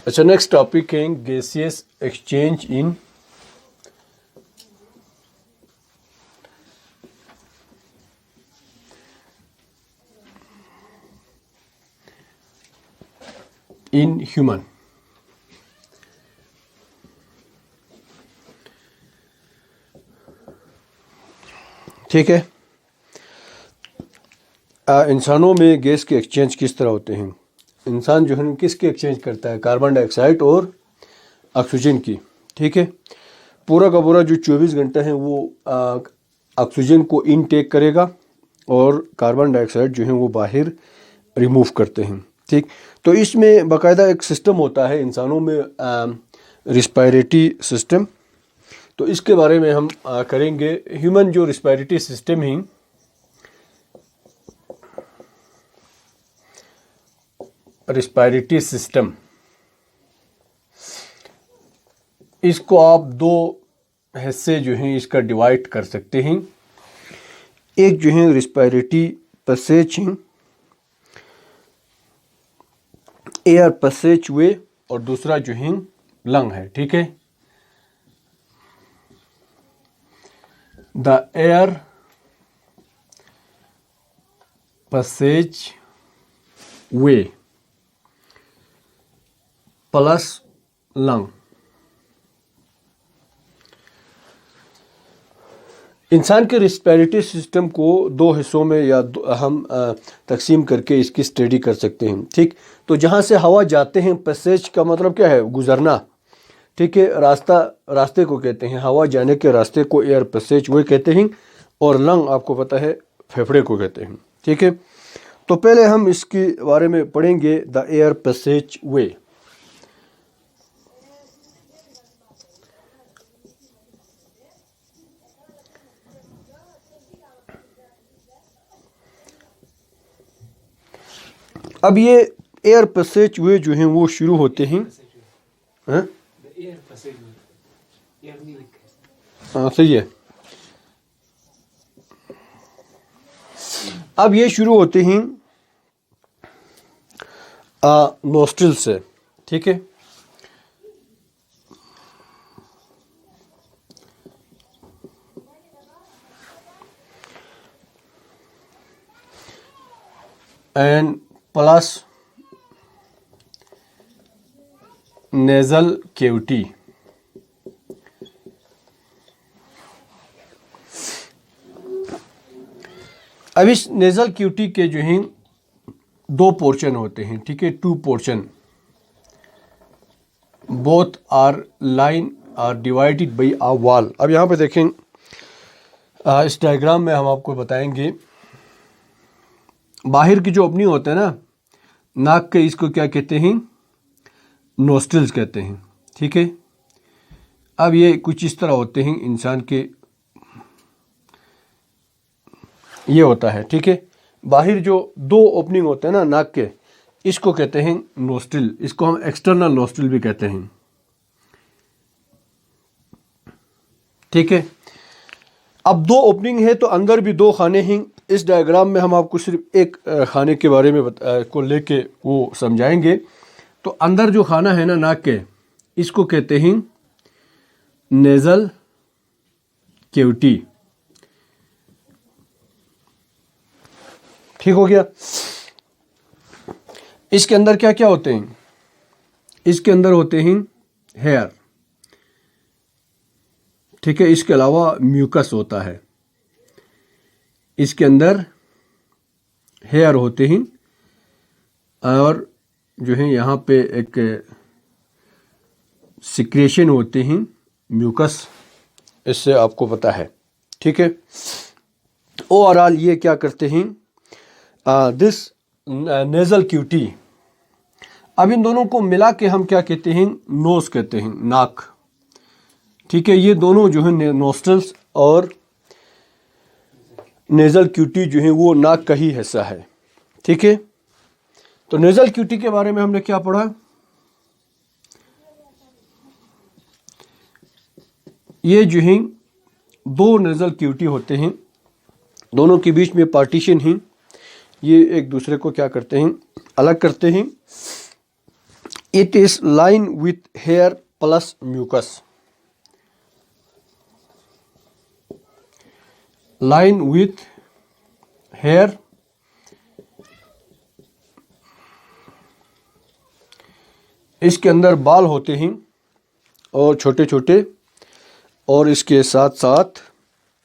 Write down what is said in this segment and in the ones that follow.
अच्छा, next topic है gaseous exchange in human. ठीक है, इंसानों में गैस के एक्सचेंज किस तरह होते हैं। इंसान जो है किसके एक्सचेंज करता है, कार्बन डाइऑक्साइड और ऑक्सीजन की। ठीक है, पूरा का पूरा जो 24 घंटा है वो ऑक्सीजन को इनटेक करेगा और कार्बन डाइऑक्साइड जो है वो बाहर रिमूव करते हैं। ठीक, तो इसमें बाकायदा एक सिस्टम होता है इंसानों में, रिस्पायरेटरी सिस्टम। तो इसके बारे में हम करेंगे। ह्यूमन जो रिस्पायरेटरी सिस्टम है, रिस्पायरेटरी सिस्टम, इसको आप दो हिस्से जो हैं इसका डिवाइड कर सकते हैं। एक जो है रिस्पायरेटरी पैसेज है, एयर पैसेज वे, और दूसरा जो है लंग है। ठीक है, the air passage way plus lung. इंसान के रिस्पायरेटरी सिस्टम को दो हिस्सों में या हम तकसीम करके इसकी स्टडी कर सकते हैं। ठीक, तो जहाँ से हवा जाते हैं, पैसेज का मतलब क्या है, गुजरना। ठीक है, रास्ते को कहते हैं, हवा जाने के रास्ते को एयर पैसेज वे कहते हैं, और लंग आपको पता है फेफड़े को कहते हैं। ठीक है, तो पहले हम इसके बारे में पढ़ेंगे, द एयर पैसेज वे। अब ये एयर पैसेज वे जो हैं वो शुरू होते हैं, हाँ सही है। अब ये शुरू होते हैं नोस्ट्रिल से। ठीक है, एंड प्लस नेजल कैविटी। अब इस नेजल कैविटी के जो हैं दो पोर्शन होते हैं। ठीक है, two portion, both are line are divided by a wall. अब यहाँ पे देखें, इस डायग्राम में हम आपको बताएंगे, बाहर की जो ओपनिंग होता है ना नाक के, इसको क्या कहते हैं, नोस्ट्रिल्स कहते हैं। ठीक है, अब ये कुछ इस तरह होते हैं इंसान के, ये होता है। ठीक है, बाहर जो दो ओपनिंग होते हैं ना नाक के, इसको कहते हैं नोस्ट्रिल, इसको हम एक्सटर्नल नोस्ट्रिल भी कहते हैं। ठीक है, अब दो ओपनिंग है तो अंदर भी दो खाने हैं। इस डायग्राम में हम आपको सिर्फ एक खाने के बारे में को लेके वो समझाएंगे। तो अंदर जो खाना है ना नाक के, इसको कहते हैं नेजल कैविटी। ठीक हो गया। इसके अंदर क्या क्या होते हैं, इसके अंदर होते हैं हेयर। ठीक है, इसके अलावा म्यूकस होता है, इसके अंदर हेयर होते हैं, और जो है यहाँ पे एक सिक्रेशन होते हैं म्यूकस, इससे आपको पता है। ठीक है, ओवरऑल ये क्या करते हैं, दिस नेजल कैविटी। अब इन दोनों को मिला के हम क्या कहते हैं, नोज कहते हैं, नाक। ठीक है, ये दोनों जो है नोस्ट्रल्स और नेजल कैविटी जो है वो नाक का ही हिस्सा है। ठीक है, तो नेजल कैविटी के बारे में हमने क्या पढ़ा, ये जो है दो नेजल कैविटी होते हैं, दोनों के बीच में पार्टीशन है, ये एक दूसरे को क्या करते हैं, अलग करते हैं, It is lined with hair plus mucus. Lined with hair इसके अंदर बाल होते हैं और छोटे छोटे, और इसके साथ साथ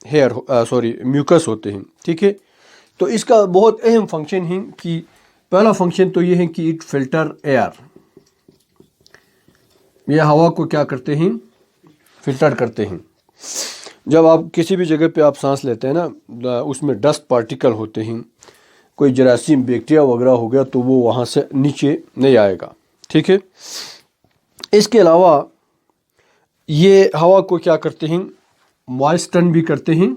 म्यूकस होते हैं। ठीक है, तो इसका बहुत अहम फंक्शन है कि पहला फंक्शन तो ये है कि इट फिल्टर एयर, ये हवा को क्या करते हैं, फिल्टर करते हैं। जब आप किसी भी जगह पे आप सांस लेते हैं ना, उसमें डस्ट पार्टिकल होते हैं, कोई जरासीम बैक्टीरिया वगैरह हो गया तो वो वहाँ से नीचे नहीं आएगा। ठीक है, इसके अलावा ये हवा को क्या करते हैं, मॉइस्टन भी करते हैं।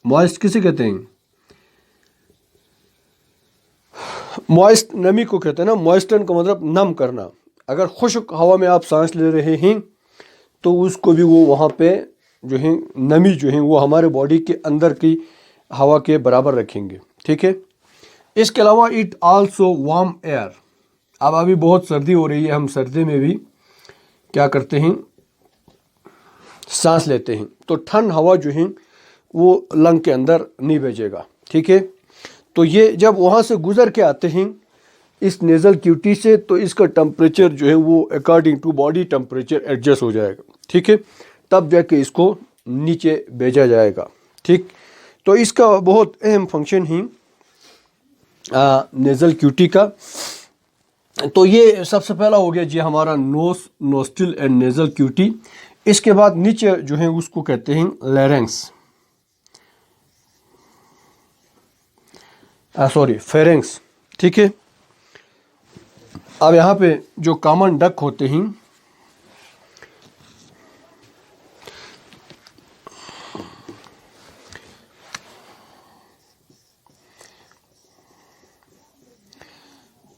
मॉइस्ट किसे कहते हैं, मॉइस्ट नमी को कहते हैं ना। मॉइस्टन का मतलब नम करना। अगर खुश्क हवा में आप सांस ले रहे हैं तो उसको भी वो वहाँ पे जो है नमी जो है वो हमारे बॉडी के अंदर की हवा के बराबर रखेंगे। ठीक है, इसके अलावा इट आल्सो वार्म एयर। अब अभी बहुत सर्दी हो रही है, हम सर्दी में भी क्या करते हैं, सांस लेते हैं, तो ठंड हवा जो है वो लंग के अंदर नहीं भेजेगा। ठीक है, तो ये जब वहाँ से गुजर के आते हैं इस नेज़ल क्यूटी से, तो इसका टेम्परेचर जो है वो according to body temperature adjust हो जाएगा। ठीक है, तब जाके इसको नीचे भेजा जाएगा। ठीक, तो इसका बहुत अहम फंक्शन है नेज़ल क्यूटी का। तो ये सबसे पहला हो गया जी हमारा नोस, नोस्ट्रिल एंड नेज़ल क्यूटी। इसके बाद नीचे जो है उसको कहते हैं लैरिंक्स, फेरेंक्स। ठीक है, अब यहाँ पे जो कॉमन डक होते हैं,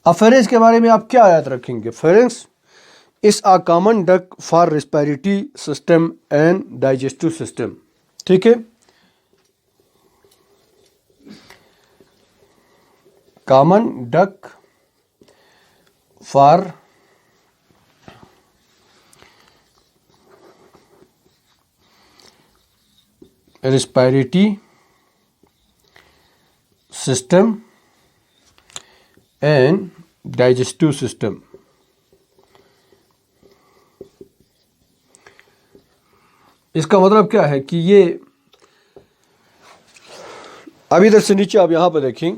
अब फेरेंक्स के बारे में आप क्या याद रखेंगे। Pharynx is a common duck for respiratory system and digestive system. ठीक है, common duck for respiratory system and digestive system. इसका मतलब क्या है कि ये अब इधर से नीचे आप यहां पर देखें,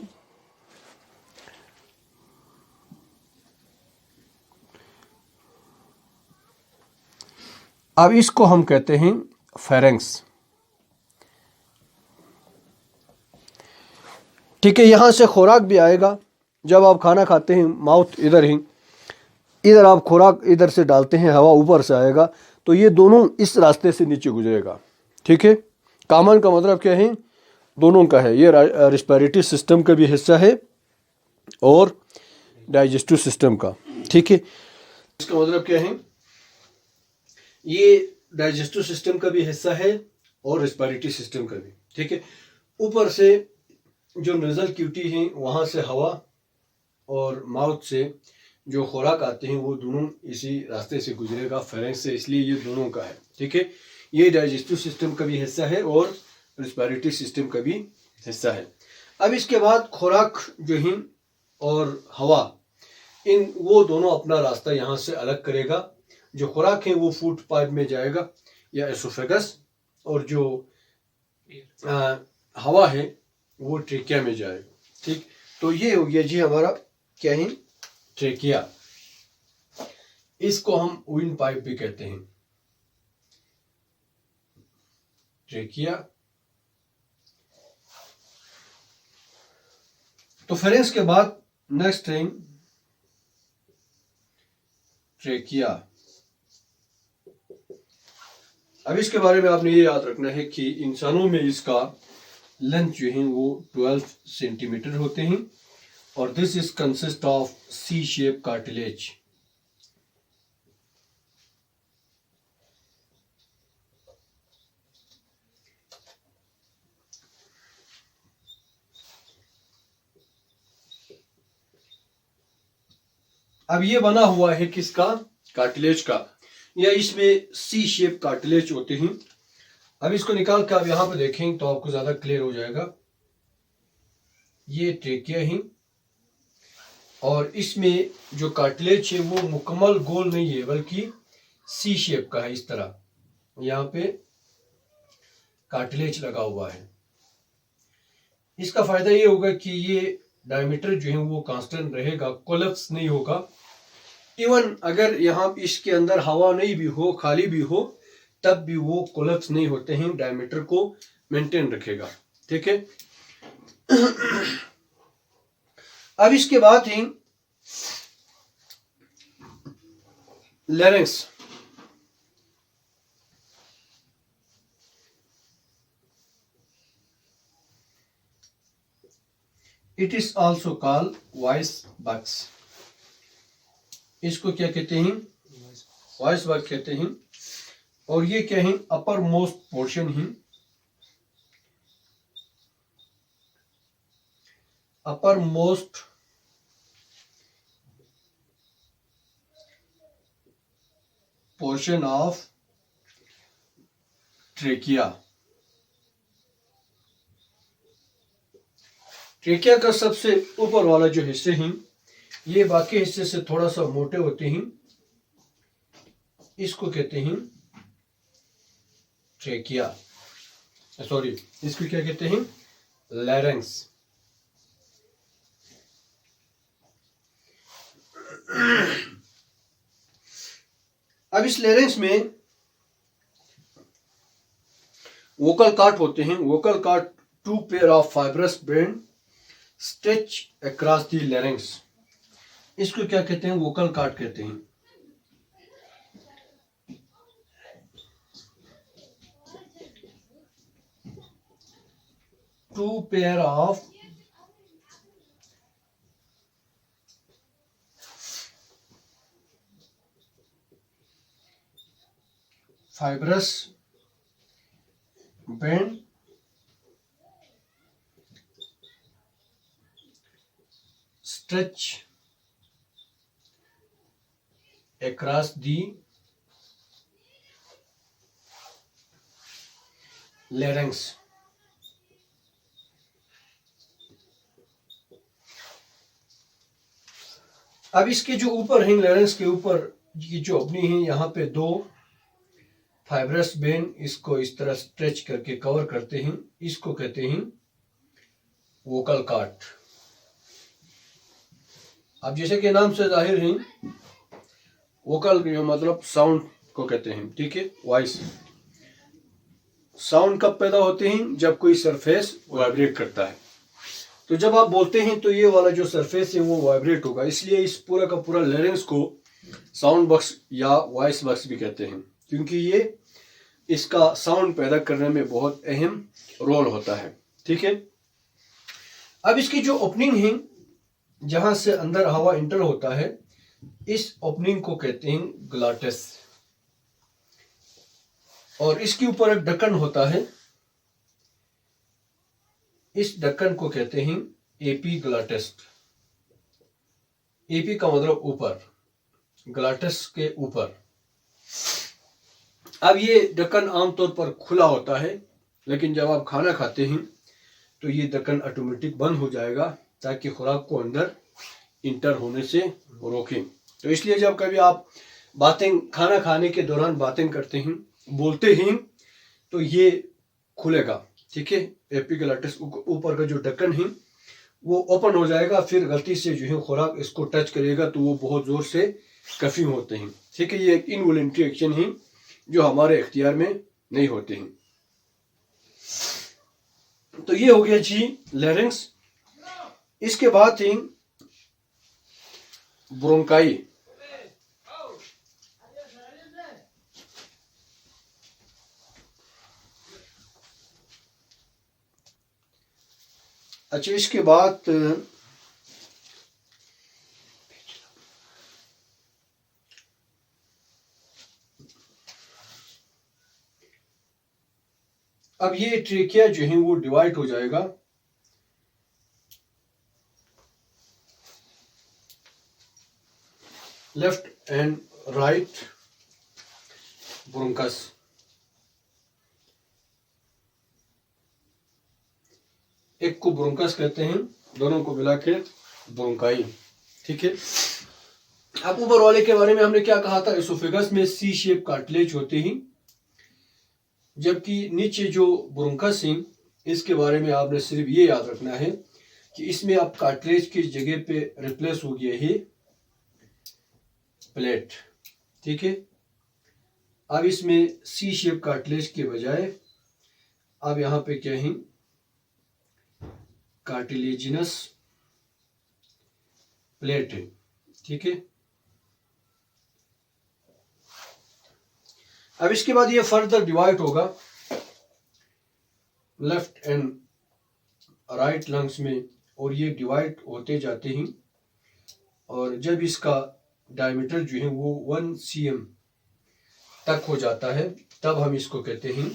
अब इसको हम कहते हैं फेरेंक्स। ठीक है, यहां से खुराक भी आएगा। जब आप खाना खाते हैं माउथ इधर ही, इधर आप खुराक इधर से डालते हैं, हवा ऊपर से आएगा, तो ये दोनों इस रास्ते से नीचे गुजरेगा। ठीक है, कॉमन का मतलब क्या है, दोनों का है। ये रेस्पिरेटरी सिस्टम का भी हिस्सा है और डाइजेस्टिव सिस्टम का। ठीक है, इसका मतलब क्या है, ये डाइजेस्टिव सिस्टम का भी हिस्सा है और रेस्पिरेटरी सिस्टम का भी। ठीक है, ऊपर से जो नेज़ल क्यूटी है वहाँ से हवा और माउथ से जो खुराक आते हैं वो दोनों इसी रास्ते से गुजरेगा, फेरेंक्स से, इसलिए ये दोनों का है। ठीक है, ये डाइजेस्टिव सिस्टम का भी हिस्सा है और रेस्पिरेटरी सिस्टम का भी हिस्सा है। अब इसके बाद खुराक जो है और हवा, इन वो दोनों अपना रास्ता यहाँ से अलग करेगा। जो खुराक है वो फूड पाइप में जाएगा या एसोफेगस, और जो हवा है वो ट्रेकिया में जाएगा। ठीक, तो ये हो गया जी हमारा क्या है, ट्रेकिया। इसको हम विंड पाइप भी कहते हैं, ट्रेकिया। तो फेरेंक्स के बाद नेक्स्ट थिंग ट्रेकिया। अब इसके बारे में आपने ये याद रखना है कि इंसानों में इसका लेंथ जो है वो 12 सेंटीमीटर होते हैं और this is consist of C shape cartilage. अब ये बना हुआ है किसका, कार्टिलेज का, या इसमें सी शेप कार्टिलेज होते हैं। अब इसको निकाल कर आप यहाँ पे देखें तो आपको ज्यादा क्लियर हो जाएगा। ये ट्रेकिया है और इसमें जो कार्टिलेज है वो मुकम्मल गोल नहीं है बल्कि सी शेप का है। इस तरह यहाँ पे कार्टिलेज लगा हुआ है। इसका फायदा ये होगा कि ये डायमीटर जो है वो कांस्टेंट रहेगा, कोलैप्स नहीं होगा। इवन अगर यहाँ इसके अंदर हवा नहीं भी हो, खाली भी हो, तब भी वो कोलैप्स नहीं होते हैं, डायमीटर को मेंटेन रखेगा। ठीक है। अब इसके बाद है larynx. It is also called voice box. इसको क्या कहते हैं, वॉइस बॉक्स कहते हैं। और ये क्या है, अपर मोस्ट पोर्शन है, upper most portion of trachea. Trachea का सबसे ऊपर वाला जो हिस्से हैं ये बाकी हिस्से से थोड़ा सा मोटे होते हैं। इसको कहते हैं ट्रेकिया, सॉरी इसको क्या कहते हैं, लैरिंक्स। अब इस लैरिंक्स में वोकल कॉर्ड होते हैं। Vocal cord two pair of fibrous band stretch across the larynx. इसको क्या कहते हैं, वोकल कॉर्ड कहते हैं। Two pair of fibrous band stretch across the larynx। अब इसके जो ऊपर है, लैरिंक्स के ऊपर की जो ओपनिंग है, यहाँ पे दो फाइब्रस बेन इसको इस तरह स्ट्रेच करके कवर करते हैं। इसको कहते हैं वोकल कॉर्ड। अब जैसे कि नाम से जाहिर है, वोकल मतलब साउंड को कहते हैं। ठीक है, वॉइस। साउंड कब पैदा होते हैं, जब कोई सरफेस वाइब्रेट करता है। तो जब आप बोलते हैं तो ये वाला जो सरफेस है वो वाइब्रेट होगा। इसलिए इस पूरा का पूरा लैरिंक्स को साउंड बॉक्स या वॉइस बॉक्स भी कहते हैं, क्योंकि ये इसका साउंड पैदा करने में बहुत अहम रोल होता है। ठीक है। अब इसकी जो ओपनिंग है, जहां से अंदर हवा इंटर होता है, इस ओपनिंग को कहते हैं ग्लॉटिस। और इसके ऊपर एक ढक्कन होता है, इस ढक्कन को कहते हैं एपीग्लॉटिस। एपी का मतलब ऊपर, ग्लॉटिस के ऊपर। अब ये ढक्कन आमतौर पर खुला होता है, लेकिन जब आप खाना खाते हैं तो ये ढक्कन ऑटोमेटिक बंद हो जाएगा, ताकि खुराक को अंदर इंटर होने से रोकें। तो इसलिए जब कभी आप बातें, खाना खाने के दौरान बातें करते हैं, बोलते हैं, तो ये खुलेगा। ठीक है, एपिग्लॉटिस ऊपर का जो ढक्कन है वो ओपन हो जाएगा। फिर गलती से जो है खुराक इसको टच करेगा तो वो बहुत जोर से कफिंग होते हैं। ठीक है, ये एक इनवॉलंटरी एक्शन है जो हमारे इख्तियार में नहीं होते हैं। तो ये हो गया जी लैरिंक्स। इसके बाद थी ब्रोंकाई। अच्छा, इसके बाद अब ये ट्रेकिया जो है वो डिवाइड हो जाएगा। Left and right bronchus. एक को ब्रोंकस कहते हैं, दोनों को मिला के ब्रोंकाई। ठीक है। अब ऊपर वाले के बारे में हमने क्या कहा था, एसोफेगस में सी शेप कार्टिलेज होते हैं, जबकि नीचे जो ब्रोंकस है इसके बारे में आपने सिर्फ ये याद रखना है कि इसमें अब कार्टिलेज की जगह पे रिप्लेस हो गया है प्लेट। ठीक है। अब इसमें सी शेप कार्टिलेज के बजाय अब यहाँ पे क्या है, कार्टिलेजिनस प्लेट है। ठीक है। अब इसके बाद ये फर्दर डिवाइड होगा लेफ्ट एंड राइट लंग्स में, और ये डिवाइड होते जाते हैं, और जब इसका डायमीटर जो है वो 1 cm तक हो जाता है तब हम इसको कहते हैं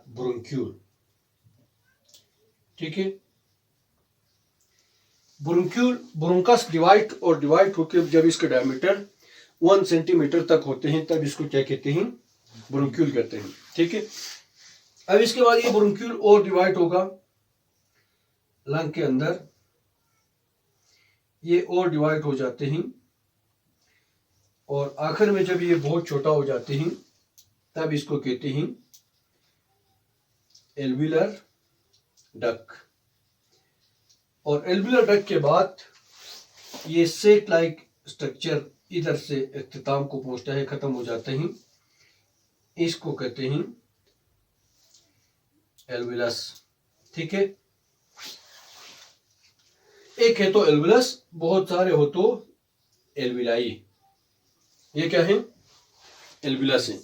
ब्रोंक्यूल। ठीक है। ब्रोंक्यूल ब्रोंकस डिवाइड होकर जब इसका डायमीटर 1 सेंटीमीटर तक होते हैं तब इसको क्या कहते हैं, ब्रोंक्यूल कहते हैं। ठीक है। अब इसके बाद ये ब्रोंक्यूल और डिवाइड होगा लंग के अंदर, ये और डिवाइड हो जाते हैं, और आखिर में जब ये बहुत छोटा हो जाते हैं तब इसको कहते हैं एल्विलर डक। और एल्विलर डक के बाद ये सेट लाइक स्ट्रक्चर इधर से इख्तिताम को पहुंचता है, खत्म हो जाते हैं, इसको कहते हैं एल्विलस। ठीक है। एक है तो एल्विलस, बहुत सारे हो तो एल्विलाई। ये क्या है, एल्विलस है।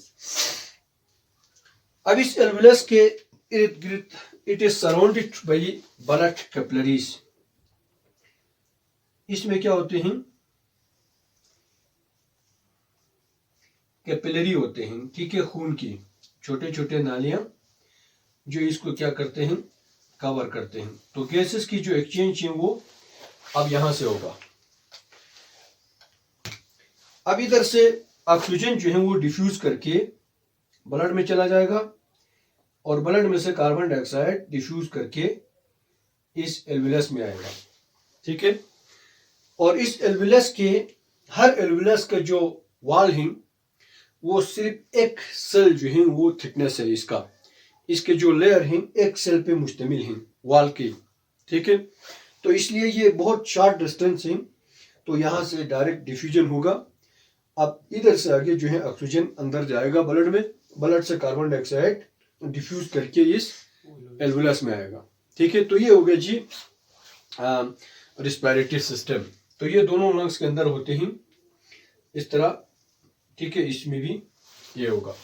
अब इस एल्विलस के इर्द गिर्द it is surrounded by blood capillaries. इसमें क्या होते हैं, कैपिलरी होते हैं। ठीक है। खून की छोटे छोटे नालियां जो इसको क्या करते हैं, कवर करते हैं। तो गैसेस की जो एक्सचेंज है वो अब यहां से होगा। अब इधर से ऑक्सीजन जो है वो डिफ्यूज करके ब्लड में चला जाएगा, और ब्लड में से कार्बन डाइऑक्साइड डिफ्यूज करके इस एल्विलस में आएगा। ठीक है। और इस एल्विलस के हर एल्विलस का जो वॉल है वो सिर्फ एक सेल जो है वो थिकनेस है इसका, इसके जो लेयर हैं एक सेल पे मुश्तमिल हैं वॉल की। ठीक है। तो इसलिए ये बहुत शॉर्ट डिस्टेंस है, तो यहाँ से डायरेक्ट डिफ्यूजन होगा। अब इधर से आगे जो है ऑक्सीजन अंदर जाएगा ब्लड में, ब्लड से कार्बन डाइऑक्साइड डिफ्यूज करके इस एल्विलस में आएगा। ठीक है। तो ये हो गया जी रिस्पिरेटरी सिस्टम। तो ये दोनों लंग्स के अंदर होते हैं इस तरह। ठीक है। इसमें भी ये होगा।